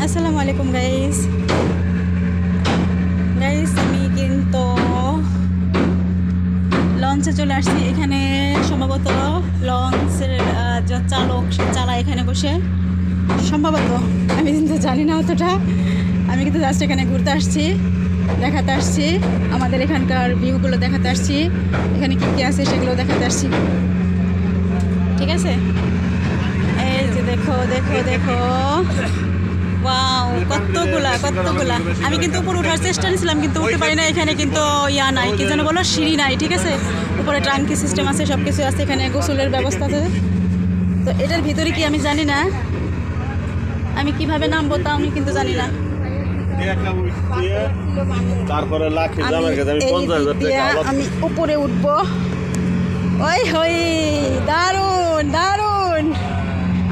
আসসালামু আলাইকুম গাইস আমি কিন্তু লঞ্চে চলে আসছি। এখানে সম্ভবত লঞ্চের যে চালক সে চালায় এখানে বসে, সম্ভবত, আমি কিন্তু জানি না অতটা। আমি কিন্তু জাস্ট এখানে ঘুরতে আসছি, দেখাতে আসছি, আমাদের এখানকার ভিউগুলো দেখাতে আসছি, এখানে কী কী আছে সেগুলো দেখাতে আসছি। ঠিক আছে, এই যে দেখো দেখো দেখো, ওয়াও, কতগুলা। আমি কিন্তু উপরে ওঠার চেষ্টা নিয়েছিলাম কিন্তু উঠতে পারি না। এখানে কিন্তু ইয়া নাই, কি যেন বলো, সিঁড়ি নাই। ঠিক আছে, উপরে ট্রাঙ্কি সিস্টেম আছে, সব কিছু আছে, এখানে গোসলের ব্যবস্থা আছে। তো এটার ভিতরে কি আমি জানি না, আমি কিভাবে নামবো তা আমি কিন্তু জানি না। আমি উপরে উঠবো। ওই হই, দারুণ দারুণ,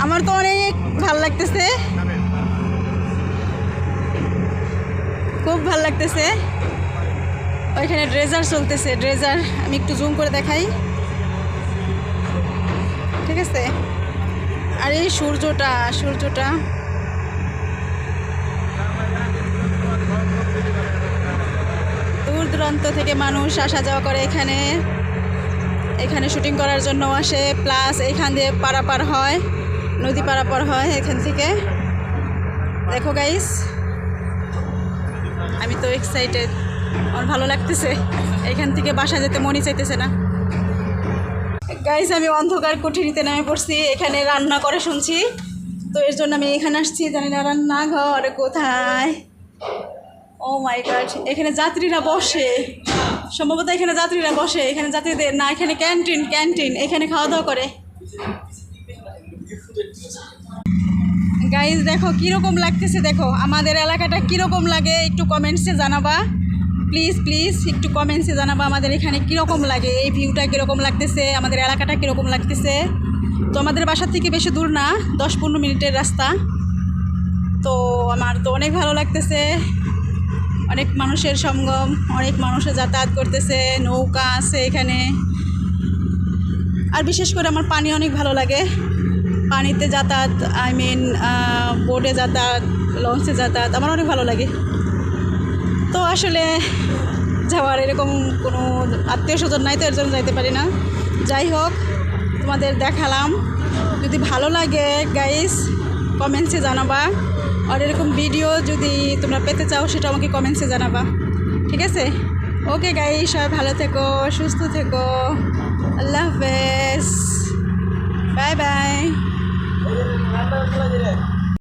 আমার তো অনেক ভাল লাগতেছে, খুব ভাল লাগতেছে। ওইখানে ড্রেজার চলতেছে, ড্রেজার আমি একটু জুম করে দেখাই। ঠিক আছে, আর এই সূর্যটা দূর দূরান্ত থেকে মানুষ আসা যাওয়া করে এখানে শুটিং করার জন্য আসে, প্লাস এখান দিয়ে পারাপার হয়, নদী পারাপার হয় এখান থেকে। দেখো গাইস, আমি তো এক্সাইটেড, আমার ভালো লাগতেছে। এখান থেকে বাসা যেতে মনই চাইতেছে না। গাইস, আমি অন্ধকার কুঠিরিতে নেমে পড়ছি, এখানে রান্না করে শুনছি, তো এর জন্য আমি এখানে আসছি। জানি না রান্নাঘর কোথায়। ও মাই গড, এখানে যাত্রীরা বসে, সম্ভবত এখানে যাত্রীরা বসে, এখানে যাত্রীদের না, এখানে ক্যান্টিন, এখানে খাওয়া দাওয়া করে। গাইজ দেখো কীরকম লাগতেছে, দেখো আমাদের এলাকাটা কীরকম লাগে, একটু কমেন্টসে জানাবা প্লিজ একটু কমেন্টসে জানাবা আমাদের এখানে কীরকম লাগে, এই ভিউটা কীরকম লাগতেছে, আমাদের এলাকাটা কীরকম লাগতেছে। তো আমাদের বাসার থেকে বেশি দূর না, 10-15 মিনিটের রাস্তা। তো আমার তো অনেক ভালো লাগতেছে, অনেক মানুষের সঙ্গম, অনেক মানুষের যাতায়াত করতেছে, নৌকা আছে এখানে। আর বিশেষ করে আমার পানি অনেক ভালো লাগে, পানিতে যাতায়াত, বোটে যাতায়াত, লঞ্চে যাতায়াত আমার অনেক ভালো লাগে। তো আসলে যাওয়ার এরকম কোনো আত্মীয় স্বজন নাই, তো এর জন্য যাইতে পারি না। যাই হোক, তোমাদের দেখালাম, যদি ভালো লাগে গাইস কমেন্টসে জানাবা, আর এরকম ভিডিও যদি তোমরা পেতে চাও সেটা আমাকে কমেন্টসে জানাবা। ঠিক আছে, ওকে গাইস, সবাই ভালো থেকো, সুস্থ থেকো, আল্লাহ হাফেজ, বাই বাই।